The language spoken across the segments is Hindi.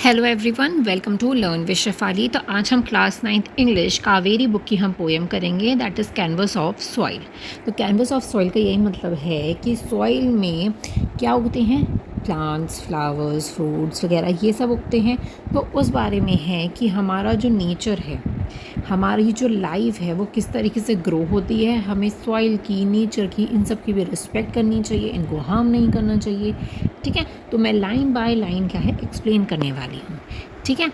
Hello everyone, welcome to learn with Shefali. तो आज हम class 9th English Kaveri book की हम पोएम करेंगे, that is canvas of soil. तो कैनवस ऑफ सॉइल का यही मतलब है कि सॉइल में क्या उगते हैं, प्लांट्स, फ्लावर्स, फ्रूट्स वगैरह ये सब उगते हैं। तो उस बारे में है कि हमारा जो नेचर है, हमारी जो लाइफ है वो किस तरीके से ग्रो होती है। हमें सॉइल की, नेचर की, इन सब की भी रिस्पेक्ट करनी चाहिए, इनको हार्म नहीं करना चाहिए। ठीक है, तो मैं लाइन बाय लाइन क्या है एक्सप्लेन करने वाली हूँ। ठीक है,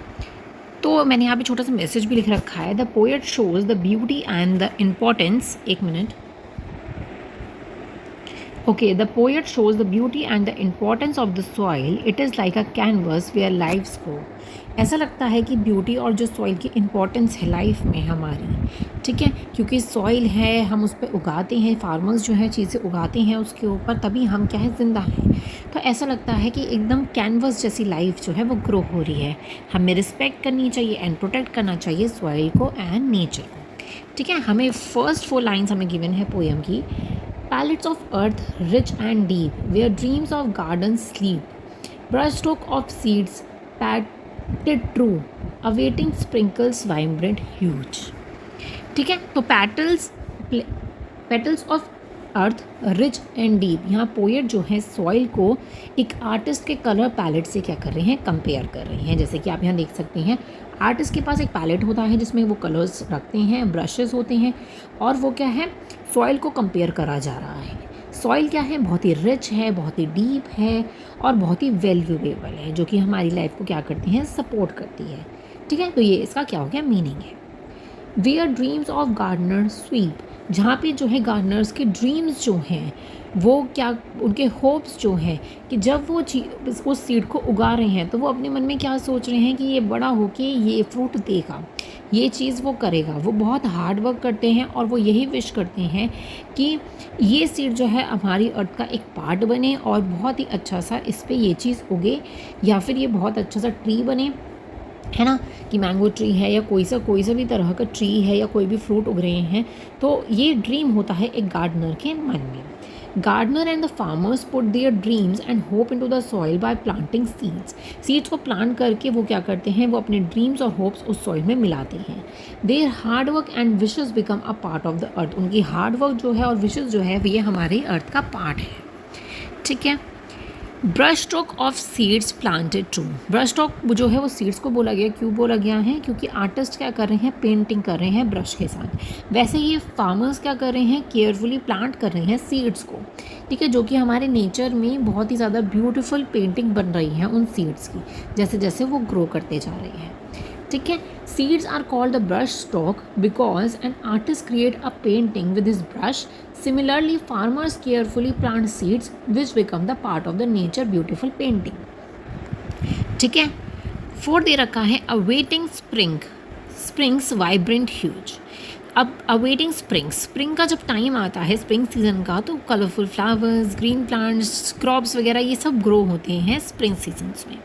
तो मैंने यहाँ पे छोटा सा मैसेज भी लिख रखा है, the poet shows the beauty and the importance. एक minute. Okay, the poet shows the beauty and the importance of the soil. It is like a canvas where lives go. ऐसा लगता है कि ब्यूटी और जो सॉइल की इम्पोर्टेंस है लाइफ में हमारी, ठीक है, क्योंकि सॉइल है, हम उस पर उगाते हैं, फार्मर्स जो है चीज़ें उगाते हैं उसके ऊपर, तभी हम क्या है ज़िंदा हैं। तो ऐसा लगता है कि एकदम कैनवस जैसी लाइफ जो है वो ग्रो हो रही है। हमें रिस्पेक्ट करनी चाहिए एंड प्रोटेक्ट करना चाहिए सॉइल को एंड नेचर को। ठीक है, हमें फर्स्ट 4 लाइन्स हमें गिवन है पोएम की। Palettes of earth rich and deep, where dreams of gardens sleep. Brushstroke of seeds patted true, awaiting sprinkles vibrant huge. ठीक है, तो petals of earth rich and deep. यहाँ पोएट जो है सॉइल को एक आर्टिस्ट के कलर पैलेट से क्या कर रहे हैं, कंपेयर कर रहे हैं। जैसे कि आप यहाँ देख सकते हैं, आर्टिस्ट के पास एक पैलेट होता है जिसमें वो कलर्स रखते हैं, ब्रशेस होते हैं, और वो क्या है सॉइल को कंपेयर करा जा रहा है। सॉइल क्या है, बहुत ही रिच है, बहुत ही डीप है और बहुत ही वैल्यूएबल है, जो कि हमारी लाइफ को क्या करती है, सपोर्ट करती है। ठीक है, तो ये इसका क्या हो गया, मीनिंग है। Where dreams of gardener sweep, जहाँ पे जो है गार्डनर्स के ड्रीम्स जो हैं वो क्या, उनके होप्स जो हैं कि जब वो उस सीड को उगा रहे हैं तो वो अपने मन में क्या सोच रहे हैं कि ये बड़ा होके ये फ्रूट देगा, ये चीज़ वो करेगा। वो बहुत हार्ड वर्क करते हैं और वो यही विश करते हैं कि ये सीड जो है हमारी अर्थ का एक पार्ट बने और बहुत ही अच्छा सा इस पर ये चीज़ उगे, या फिर ये बहुत अच्छा सा ट्री बने, है ना, कि मैंगो ट्री है या कोई सा भी तरह का ट्री है या कोई भी फ्रूट उग रहे हैं। तो ये ड्रीम होता है एक गार्डनर के मन में। Gardener and the farmers put their dreams and hope into the soil by planting seeds को प्लांट करके वो क्या करते हैं, वो अपने ड्रीम्स और होप्स उस सॉइल में मिलाते हैं। There hard work and wishes become a part of the earth. उनकी हार्ड वर्क जो है और विशेस जो है ये हमारी अर्थ का पार्ट है। ठीक है, brush stroke of seeds planted true. Brush stroke जो है वो सीड्स को बोला गया, क्यों बोला गया है, क्योंकि आर्टिस्ट क्या कर रहे हैं, पेंटिंग कर रहे हैं ब्रश के साथ। वैसे ये फार्मर्स क्या कर रहे हैं, केयरफुली प्लांट कर रहे हैं सीड्स को। ठीक है, जो कि हमारे नेचर में बहुत ही ज़्यादा ब्यूटीफुल पेंटिंग बन रही है उन सीड्स की, जैसे जैसे वो ग्रो करते जा रहे हैं। ठीक है, seeds are called the brush stock because an artist create a painting with his brush. Similarly, farmers carefully plant seeds which become the part of the nature beautiful painting. ठीक है, 4 दे रखा है awaiting springs vibrant huge। अब अवेटिंग स्प्रिंग का जब टाइम आता है स्प्रिंग सीजन का, तो colourful flowers, green plants, crops वगैरह ये सब ग्रो होते हैं स्प्रिंग सीजन्स में।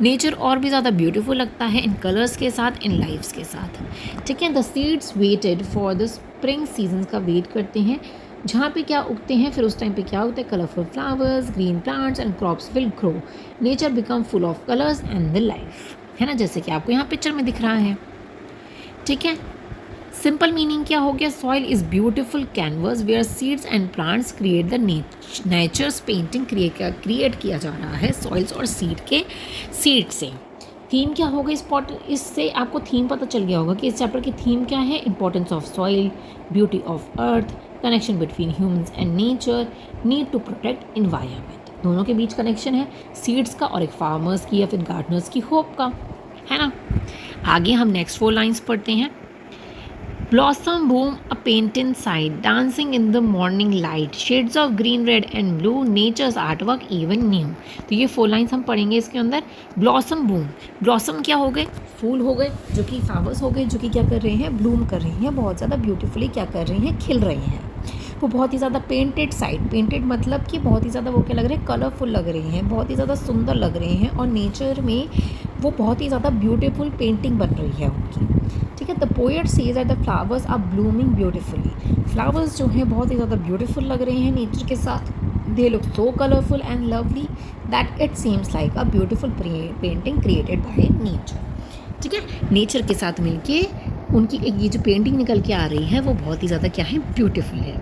नेचर और भी ज़्यादा ब्यूटीफुल लगता है इन कलर्स के साथ, इन लाइव्स के साथ। ठीक है, the seeds waited for the spring seasons का वेट करते हैं, जहाँ पे क्या उगते हैं, फिर उस टाइम पे क्या होता है, colourful flowers, green plants and crops will grow, nature become full of colours and the life, है ना, जैसे कि आपको यहाँ पिक्चर में दिख रहा है। ठीक है, सिंपल मीनिंग क्या हो गया, soil is beautiful canvas where seeds and plants create the nature's painting. Create किया जा रहा है सॉइल्स और सीड से। थीम क्या होगा इससे आपको थीम पता चल गया होगा कि इस चैप्टर की थीम क्या है, importance of soil, beauty of earth, connection between humans and nature, need to protect environment. दोनों के बीच कनेक्शन है, सीड्स का और एक फार्मर्स की या फिर गार्डनर्स की होप का, है ना। आगे हम नेक्स्ट 4 लाइन्स पढ़ते हैं। Blossom bloom a paint inside, dancing in the morning light, shades of green, red and blue, nature's artwork even new। तो ये 4 लाइन्स हम पढ़ेंगे इसके अंदर। ब्लॉसम बूम, ब्लॉसम क्या हो गए, फूल हो गए, जो कि फ्लावर्स हो गए, जो कि क्या कर रहे हैं, ब्लूम कर रहे हैं, बहुत ज़्यादा ब्यूटीफुली क्या कर रहे हैं, खिल रहे हैं। वो बहुत ही ज़्यादा पेंटेड साइड, पेंटेड मतलब कि बहुत ही ज़्यादा वो क्या लग रहे हैं, कलरफुल लग रहे हैं, बहुत ही ज़्यादा सुंदर लग रहे हैं, और नेचर में वो बहुत ही ज़्यादा ब्यूटीफुल पेंटिंग बन रही है उनकी। ठीक है, the poet says that the flowers are blooming beautifully. Flowers जो हैं बहुत ही ज़्यादा ब्यूटीफुल लग रहे हैं नेचर के साथ, They look so colorful and lovely that it seems like a beautiful painting created by nature. ठीक है, नेचर के साथ मिलके उनकी एक ये जो पेंटिंग निकल के आ रही है वो बहुत ही ज़्यादा क्या है, ब्यूटीफुल है.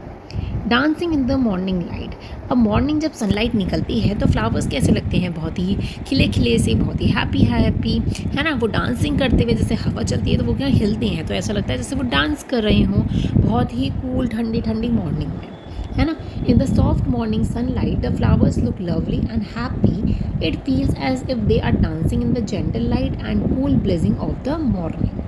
Dancing in the morning light. अब मॉर्निंग जब सनलाइट निकलती है तो फ्लावर्स कैसे लगते हैं, बहुत ही खिले खिले से, बहुत ही हैप्पी है ना. वो डांसिंग करते हुए, जैसे हवा चलती है तो वो क्या हिलते हैं, तो ऐसा लगता है जैसे वो डांस कर रहे हों, बहुत ही कूल ठंडी ठंडी मॉर्निंग में, है ना. In the soft morning sunlight the flowers look lovely and happy. It feels as if they are dancing in the gentle light and cool blazing of the morning.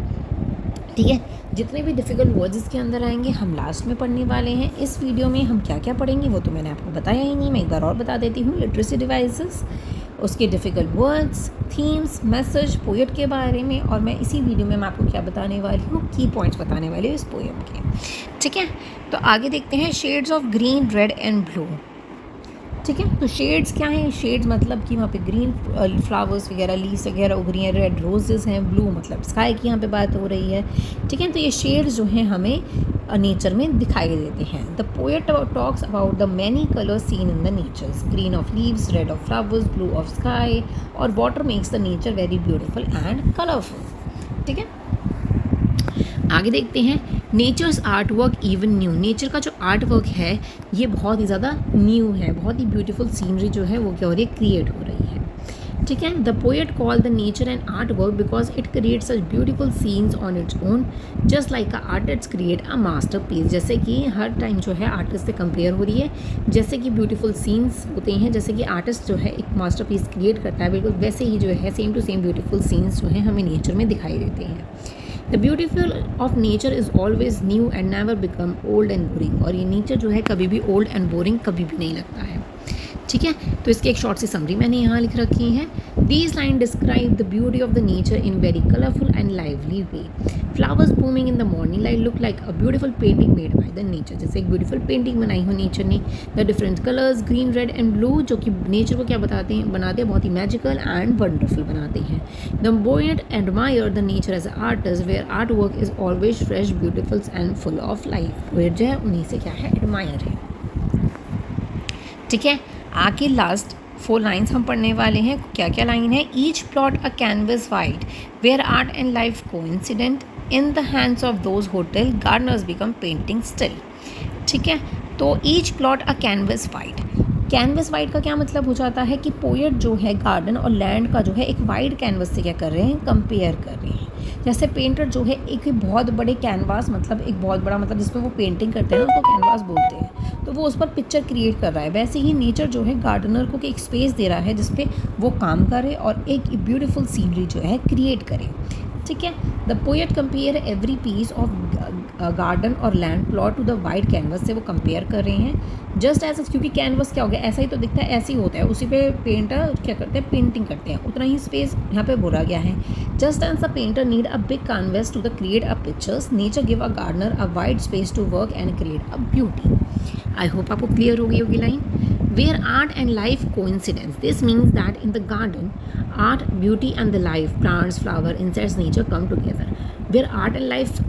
ठीक है, जितने भी डिफ़िकल्ट वर्ड्स इसके अंदर आएंगे हम लास्ट में पढ़ने वाले हैं. इस वीडियो में हम क्या क्या पढ़ेंगे वो तो मैंने आपको बताया ही नहीं, मैं एक बार और बता देती हूँ. लिटरेसी डिवाइसेस, उसके difficult words, themes, message, poet के बारे में, और मैं इसी वीडियो में मैं आपको क्या बताने वाली हूँ, की पॉइंट्स बताने वाली हूँ इस पोएम के. ठीक है, तो आगे देखते हैं. Shades of green, red and blue. ठीक है, तो शेड्स क्या हैं, शेड्स मतलब कि वहाँ पे ग्रीन फ्लावर्स वगैरह, लीव्स वगैरह उग रही हैं, रेड रोजेज़ हैं, ब्लू मतलब स्काई की यहाँ पे बात हो रही है. ठीक है, तो ये शेड्स जो हैं हमें नेचर में दिखाई देते हैं. The poet talks about the many colours seen in the natures. Green of leaves, red of flowers, blue of sky, और water makes the nature very beautiful and colourful. ठीक है, आगे देखते हैं. Nature's art work even new. Nature का जो आर्ट वर्क है ये बहुत ही ज़्यादा न्यू है, बहुत ही ब्यूटीफुल सीनरी जो है वो क्या हो रही है, क्रिएट हो रही है. ठीक है, the poet call the nature and art work because it create such beautiful scenes on its own just like a artist create a master piece. जैसे कि हर टाइम जो है आर्टिस्ट से कंपेयर हो रही है, जैसे कि ब्यूटीफुल सीन्स होते हैं, जैसे कि आर्टिस्ट जो है एक मास्टर पीस क्रिएट करता है, बिल्कुल वैसे ही जो है same to same beautiful scenes जो है हमें नेचर में दिखाई देते हैं. The beautiful of nature is always new and never become old and boring. और ये नेचर जो है कभी भी ओल्ड एंड बोरिंग कभी भी नहीं लगता है. ठीक है, तो इसकी एक शॉर्ट सी समरी मैंने यहाँ लिख रखी है. These line describe the beauty of the nature in very colourful and lively way. Flowers blooming in the morning light look like a beautiful painting made by the nature. जैसे एक ब्यूटीफुल पेंटिंग बनाई हो नेचर ने. The different colours green, red and blue जो कि नेचर को क्या बनाते हैं, बहुत ही मैजिकल एंड वंडरफुल बनाते हैं. The poet admire the nature as a artist where art work is always fresh, beautiful and full of life. Poet जो है उन्हीं से क्या है, एडमायर है. ठीक है, आगे लास्ट 4 लाइन्स हम पढ़ने वाले हैं. क्या क्या लाइन है. Each plot a canvas wide where art and life coincident in the hands of those hotel gardeners become painting still. ठीक है, तो each plot a canvas wide. Canvas wide का क्या मतलब हो जाता है कि पोएट जो है गार्डन और लैंड का जो है एक वाइड कैनवस से क्या कर रहे हैं, कंपेयर कर रहे हैं. जैसे पेंटर जो है एक बहुत बड़े कैनवास, मतलब एक बहुत बड़ा, मतलब जिसमें वो पेंटिंग करते हैं ना उसको कैनवास बोलते हैं, तो वो उस पर पिक्चर क्रिएट कर रहा है. वैसे ही नेचर जो है गार्डनर को एक स्पेस दे रहा है जिसपे वो काम करे और एक ब्यूटीफुल सीनरी जो है क्रिएट करे. ठीक है, the poet compare every piece of garden और land plot to the wide canvas से वो कंपेयर कर रहे हैं. जस्ट एज, क्योंकि कैनवस क्या हो गया, ऐसा ही तो दिखता है, ऐसे ही होता है, उसी पे पेंटर क्या करते हैं, पेंटिंग करते हैं, उतना ही स्पेस यहाँ पे बोला गया है. Just as the painter need a big canvas to the create a pictures, nature give a gardener a wide space to work and create a beauty. I hope आपको क्लियर हो गई होगी line. Where art and life coincidence. This means that in the garden, art, beauty and the life, plants, flower, insects, nature come together. Where art and life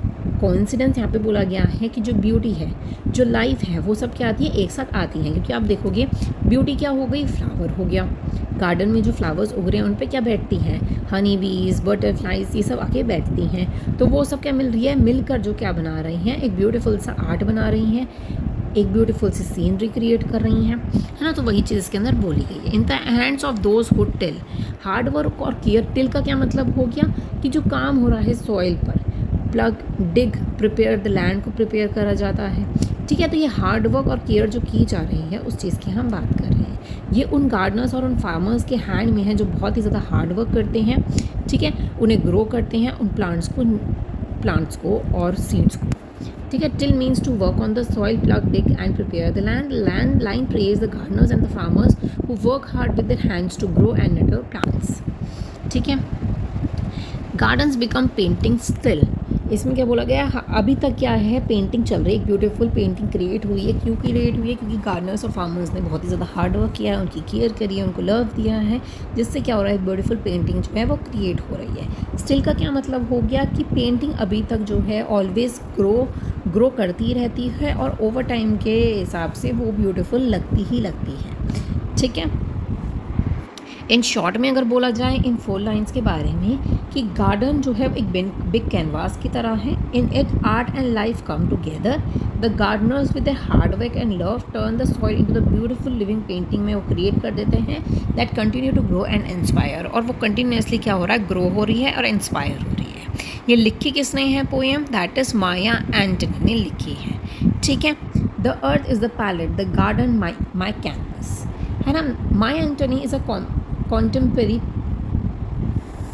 coincidence यहाँ पे बोला गया है कि जो ब्यूटी है, जो लाइफ है, वो सब क्या आती है, एक साथ आती हैं. क्योंकि आप देखोगे ब्यूटी क्या हो गई, फ्लावर हो गया. गार्डन में जो फ्लावर्स उग रहे हैं उन पे क्या बैठती हैं, हनी बीज, बटरफ्लाइज, ये सब आके बैठती हैं. तो वो सब क्या मिल रही है, मिलकर जो क्या बना रही हैं, एक ब्यूटीफुल सा आर्ट बना रही हैं, एक ब्यूटीफुल सी सीनरी क्रिएट कर रही हैं, है ना. तो वही चीज़ इसके अंदर बोली गई है. इन the hands of those who till. Hard work और केयर. टिल का क्या मतलब हो गया कि जो काम हो रहा है सॉइल पर, plug, dig, prepare the land को प्रिपेयर करा जाता है. ठीक है, तो ये हार्ड वर्क और केयर जो की जा रही है उस चीज़ की हम बात कर रहे हैं. ये उन गार्डनर्स और उन फार्मर्स के हैंड में है जो बहुत ही ज़्यादा हार्ड वर्क करते हैं. ठीक है, उन्हें ग्रो करते हैं उन प्लांट्स को और सीड्स को. ठीक है, till means to work on the soil, plug, dig and prepare the land. Land line praise the gardeners and the farmers who work hard with their hands to grow and nurture plants. ठीक है, गार्डन्स बिकम पेंटिंग स्टिल. इसमें क्या बोला गया है, अभी तक क्या है, पेंटिंग चल रही है, एक ब्यूटीफुल पेंटिंग क्रिएट हुई है। क्यों क्रिएट हुई है? क्योंकि गार्डनर्स और फार्मर्स ने बहुत ही ज़्यादा हार्ड वर्क किया है, उनकी केयर करी है, उनको लव दिया है, जिससे क्या हो रहा है, ब्यूटीफुल पेंटिंग जो है वो क्रिएट हो रही है। स्टिल का क्या मतलब हो गया कि पेंटिंग अभी तक जो है ऑलवेज ग्रो करती रहती है और ओवर टाइम के हिसाब से वो ब्यूटीफुल लगती ही लगती है। ठीक है, इन शॉर्ट में अगर बोला जाए इन 4 लाइन्स के बारे में कि गार्डन जो है एक बिग कैनवास की तरह है। In it art and life come together. The gardeners with hard work and love turn the soil into the beautiful living painting में वो क्रिएट कर देते हैं that continue to grow and inspire. और वो कंटिन्यूसली क्या हो रहा है, ग्रो हो रही है और इंस्पायर हो रही है। ये लिखी किसने है poem? That is Maya Antony ने लिखी है। ठीक है, the earth is the palette, the garden my canvas, है ना। Maya Antony is a contemporary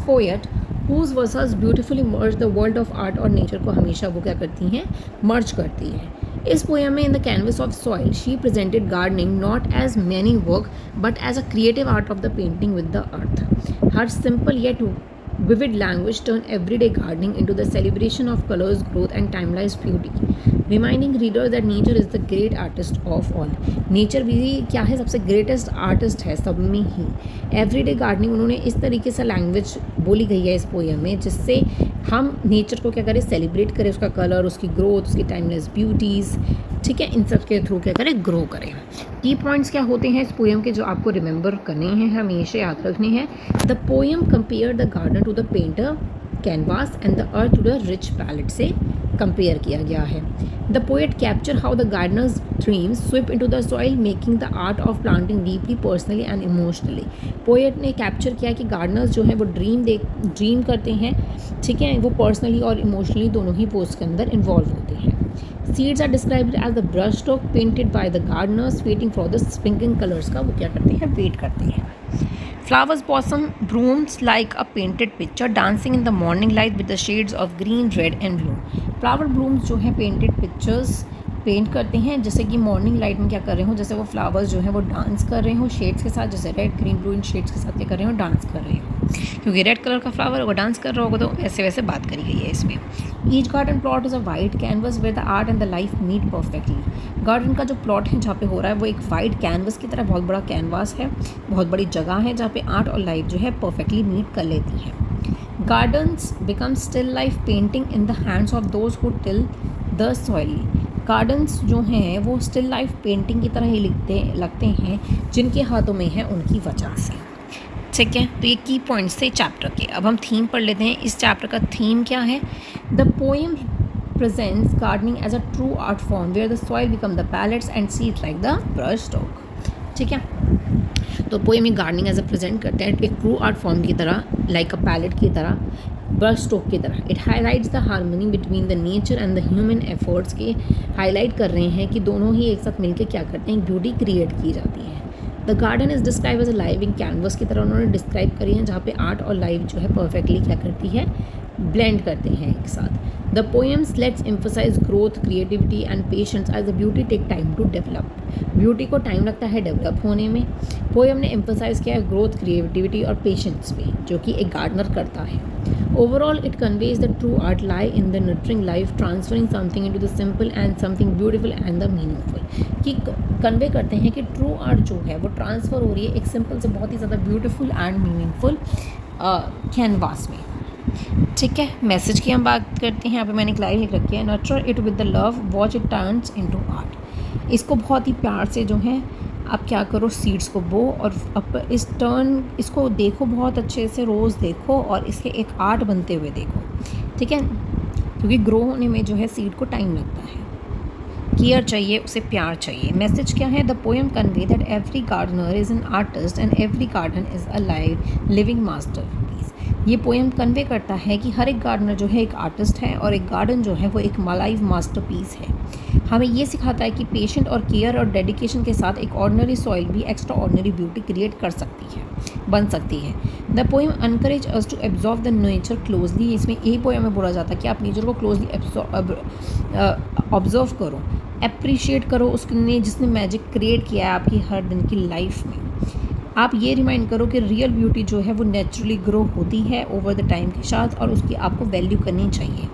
poet whose verses beautifully merge the world of art और nature को हमेशा वो क्या करती हैं, मर्ज करती हैं। इस पोएम में in the canvas of soil she presented gardening not as many work but as a creative art of the painting with the earth. Her simple yet vivid language turn everyday gardening into the celebration of colors, growth and timeless beauty, reminding readers that nature is the great artist of all. Nature भी क्या है, सबसे ग्रेटेस्ट आर्टिस्ट है सब में ही। एवरीडे गार्डनिंग उन्होंने इस तरीके से लैंग्वेज बोली गई है इस पोएम में जिससे हम नेचर को क्या करें, सेलिब्रेट करें, उसका कलर, उसकी ग्रोथ, उसकी टाइमलेस ब्यूटीज़, ठीक है, इन सब के थ्रू क्या करें, ग्रो करें। की पॉइंट्स क्या होते हैं इस पोएम के जो आपको रिमेंबर करने हैं, हमेशा याद रखने हैं। The poem compare the garden to the painter canvas and the earth to the rich palette से कंपेयर किया गया है। The poet capture how the gardeners dreams sweep into the soil making the art of planting deeply personally and emotionally. Poet ने कैप्चर किया कि गार्डनर्स जो है वो ड्रीम करते हैं, ठीक है, वो पर्सनली और इमोशनली दोनों ही पोस्ट के अंदर इन्वॉल्व होते हैं। Seeds are described as the brush stroke painted by the gardeners waiting for the springing colors का वो क्या करते हैं, वेट करते हैं। Flowers blossom blooms like a painted picture dancing in the morning light with the shades of green, red and blue. Flower blooms जो है painted pictures पेंट करते हैं जैसे कि मॉर्निंग लाइट में क्या कर रहे हो, जैसे वो फ्लावर्स जो है वो डांस कर रहे हो शेड्स के साथ, जैसे red green blue in shades के साथ क्या कर रहे हो, डांस कर रहे हो। क्योंकि रेड कलर का फ्लावर अगर डांस कर रहा होगा तो ऐसे वैसे बात करी गई है इसमें। Each garden plot is a white canvas where the art and the life meet perfectly. Garden का जो प्लॉट है जहाँ पे हो रहा है वो एक वाइट कैनवस की तरह बहुत बड़ा कैनवास है, बहुत बड़ी जगह है जहाँ पे आर्ट और लाइफ जो है परफेक्टली मीट कर लेती है। Gardens become still life painting in the hands of those who till the soil. Gardens जो हैं वो स्टिल लाइफ पेंटिंग की तरह ही लगते हैं जिनके हाथों में है उनकी वजह से। ठीक है, तो ये की पॉइंट्स थे चैप्टर के। अब हम थीम पढ़ लेते हैं। इस चैप्टर का थीम क्या है? The poem presents gardening as a true art form where the soil become the palettes and seeds like the brush stroke. ठीक है, तो पोएम में गार्डनिंग एज अ प्रेजेंट करते हैं एक ट्रू आर्ट फॉर्म की तरह, लाइक अ पैलेट की तरह, ब्रश स्ट्रोक की तरह। It highlights the harmony between the nature and the human efforts के हाईलाइट कर रहे हैं कि दोनों ही एक साथ मिलकर क्या करते हैं, ब्यूटी क्रिएट की जाती है। The garden is describe as a living canvas की तरह उन्होंने डिस्क्राइब करी है जहाँ पे आर्ट और लाइफ जो है परफेक्टली क्या करती है, ब्लेंड करते हैं एक साथ। The poems lets emphasise growth, creativity and patience as the beauty take time to develop. Beauty को टाइम लगता है डेवलप होने में। पोएम ने एम्फसाइज किया है ग्रोथ, क्रिएटिविटी और पेशेंस पे, जो कि एक गार्डनर करता है। Overall, it conveys the true art lie in the nurturing life, transferring something into the simple and something beautiful and the meaningful। कि कन्वे करते हैं कि ट्रू आर्ट जो है वो ट्रांसफ़र हो रही है एक सिंपल से बहुत ही ज़्यादा ब्यूटीफुल एंड मीनिंगफुल कैनवास में। ठीक है, मैसेज की हम बात करते हैं। यहाँ पे मैंने एक लाइन लिख रखी है, nurture it with the love, watch it turns into art. इसको बहुत ही प्यार से जो है आप क्या करो, सीड्स को बो और इसको देखो बहुत अच्छे से, रोज़ देखो और इसके एक आर्ट बनते हुए देखो। ठीक है, क्योंकि ग्रो होने में जो है सीड को टाइम लगता है, केयर चाहिए, उसे प्यार चाहिए। मैसेज क्या है? The poem convey that every gardener is an artist and every garden is a living masterpiece. ये पोएम कन्वे करता है कि हर एक गार्डनर जो है एक आर्टिस्ट है और एक गार्डन जो है वो एक लाइव मास्टरपीस है। हमें ये सिखाता है कि पेशेंट और केयर और डेडिकेशन के साथ एक ऑर्डिनरी सॉइल भी एक्स्ट्रा ऑर्डिनरी ब्यूटी क्रिएट कर सकती है, बन सकती है। The poem encourage us to absorb the nature closely. इसमें यही पोएम में बोला जाता है कि आप नेचर को क्लोजली ऑब्जर्व करो, अप्रिशिएट करो उसने जिसने मैजिक क्रिएट किया है आपकी हर दिन की लाइफ में। आप ये रिमाइंड करो कि रियल ब्यूटी जो है वो नेचुरली ग्रो होती है ओवर द टाइम के साथ और उसकी आपको वैल्यू करनी चाहिए।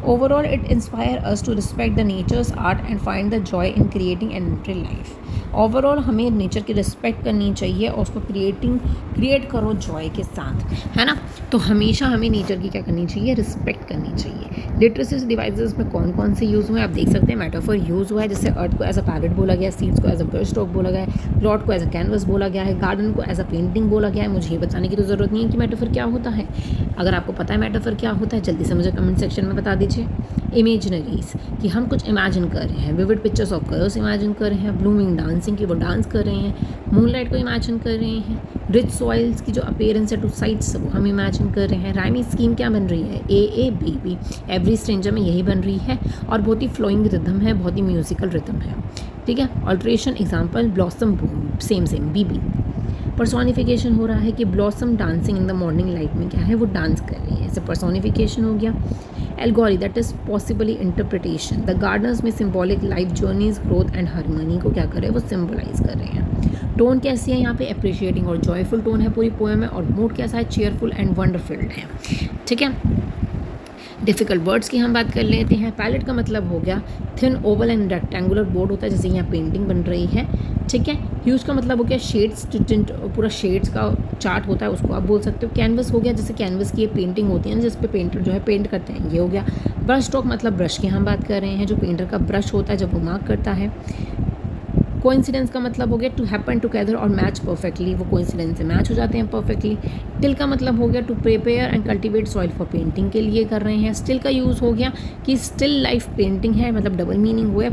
Overall it inspire us to respect the nature's art and find the joy in creating an real life. Overall हमें नेचर की रिस्पेक्ट करनी चाहिए और उसको क्रिएट करो जॉय के साथ, है ना। तो हमेशा हमें नेचर की क्या करनी चाहिए, रिस्पेक्ट करनी चाहिए। लिटरेसी डिवाइसेस में कौन कौन से यूज़ हुए आप देख सकते हैं। मेटाफर यूज़ हुआ है, जैसे अर्थ को एज अ पैलेट बोला गया है, सीड्स को एज अ ब्रश स्ट्रोक बोला गया है, प्लॉट को एज अ कैनवस बोला गया है, गार्डन को एज अ पेंटिंग बोला गया है। मुझे ये बताने की तो ज़रूरत नहीं है कि मेटाफर क्या होता है। अगर आपको पता है मेटाफर क्या होता है, जल्दी से मुझे कमेंट सेक्शन में बता दीजिए। इमेजनरीज, कि हम कुछ इमेजिन कर रहे हैं। Vivid pictures of colours imagine कर रहे हैं। ब्लूमिंग डांसिंग, की वो डांस कर रहे हैं। मूनलाइट को इमेजिन कर रहे हैं। रिच सॉइल्स की जो अपीयरेंस है टू साइड्स वो हम इमेजिन कर रहे हैं। राइमी स्कीम क्या बन रही है, A एवरी स्ट्रेंजर में यही बन रही है। और बहुत ही फ्लोइंग रिदम है, बहुत ही म्यूजिकल रिदम है, ठीक है। Alteration example blossom boom, same BB। Personification हो रहा है कि blossom dancing in the morning light में क्या है, वो डांस कर रही है, ऐसे पर्सोनिफिकेशन हो गया। Allegory, that is possibly interpretation. The gardeners में symbolic life journeys, growth and harmony को क्या कर रहे हैं, वो सिंबलाइज कर रहे हैं। टोन कैसी है यहाँ पे, अप्रिशिएटिंग और जॉयफुल टोन है पूरी पोएम में। और मूड कैसा है, चेयरफुल एंड वंडरफुल है, ठीक है। डिफ़िकल्ट वर्ड्स की हम बात कर लेते हैं। पैलेट का मतलब हो गया thin, Oval and rectangular board होता है, जैसे यहाँ पेंटिंग बन रही है, ठीक है। ह्यूज का मतलब हो गया शेड्स, टिंट, पूरा शेड्स का चार्ट होता है, उसको आप बोल सकते हो। कैनवस हो गया, जैसे कैनवस की ये पेंटिंग होती है ना, जिस पे पेंटर जो है पेंट करते हैं, ये हो गया। ब्रश स्ट्रोक मतलब ब्रश की हम बात कर रहे हैं, जो पेंटर का ब्रश होता है जब वो मार्क करता है। कोइंसिडेंस का मतलब हो गया टू हैपन टुगेदर और मैच परफेक्टली, वो कोइंसिडेंस से मैच हो जाते हैं परफेक्टली। टिल का मतलब हो गया to prepare and cultivate soil for painting के लिए कर रहे हैं। स्टिल का यूज़ हो गया कि स्टिल लाइफ पेंटिंग है, मतलब डबल मीनिंग हुआ है,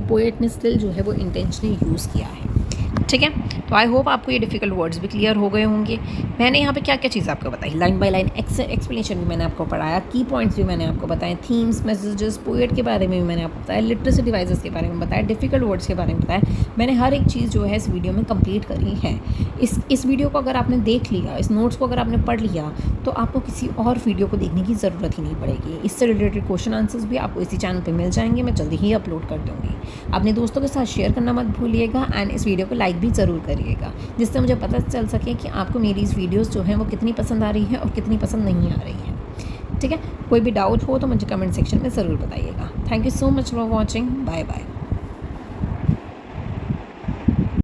पोएट ने स्टिल जो है वो इंटेंशनली यूज़ किया है, ठीक है। तो आई होप आपको ये डिफ़िकल्ट वर्ड्स भी क्लियर हो गए होंगे। मैंने यहाँ पे क्या क्या चीज़ आपको बताई, लाइन बाय लाइन एक्सप्लेनेशन भी मैंने आपको पढ़ाया, की पॉइंट्स भी मैंने आपको बताए, थीम्स, मैसेजेस, पोएट के बारे में भी मैंने आपको बताया, लिटरेसी डिवाइसेस के बारे में बताया, डिफ़िकल्ट वर्ड्स के बारे में बताया। मैंने हर एक चीज़ जो है इस वीडियो में कंप्लीट करी है। इस वीडियो को अगर आपने देख लिया, इस नोट्स को अगर आपने पढ़ लिया, तो आपको किसी और वीडियो को देखने की ज़रूरत ही नहीं पड़ेगी। इससे रिलेटेड क्वेश्चन आंसर्स भी आपको इसी चैनल पर मिल जाएंगे, मैं जल्दी ही अपलोड कर दूँगी। अपने दोस्तों के साथ शेयर करना मत भूलिएगा एंड इस वीडियो को लाइक भी ज़रूर करिएगा, जिससे मुझे पता चल सके कि आपको मेरी इस वीडियोस जो हैं वो कितनी पसंद आ रही है और कितनी पसंद नहीं आ रही है, ठीक है। कोई भी डाउट हो तो मुझे कमेंट सेक्शन में ज़रूर बताइएगा। Thank you so much for watching, bye bye.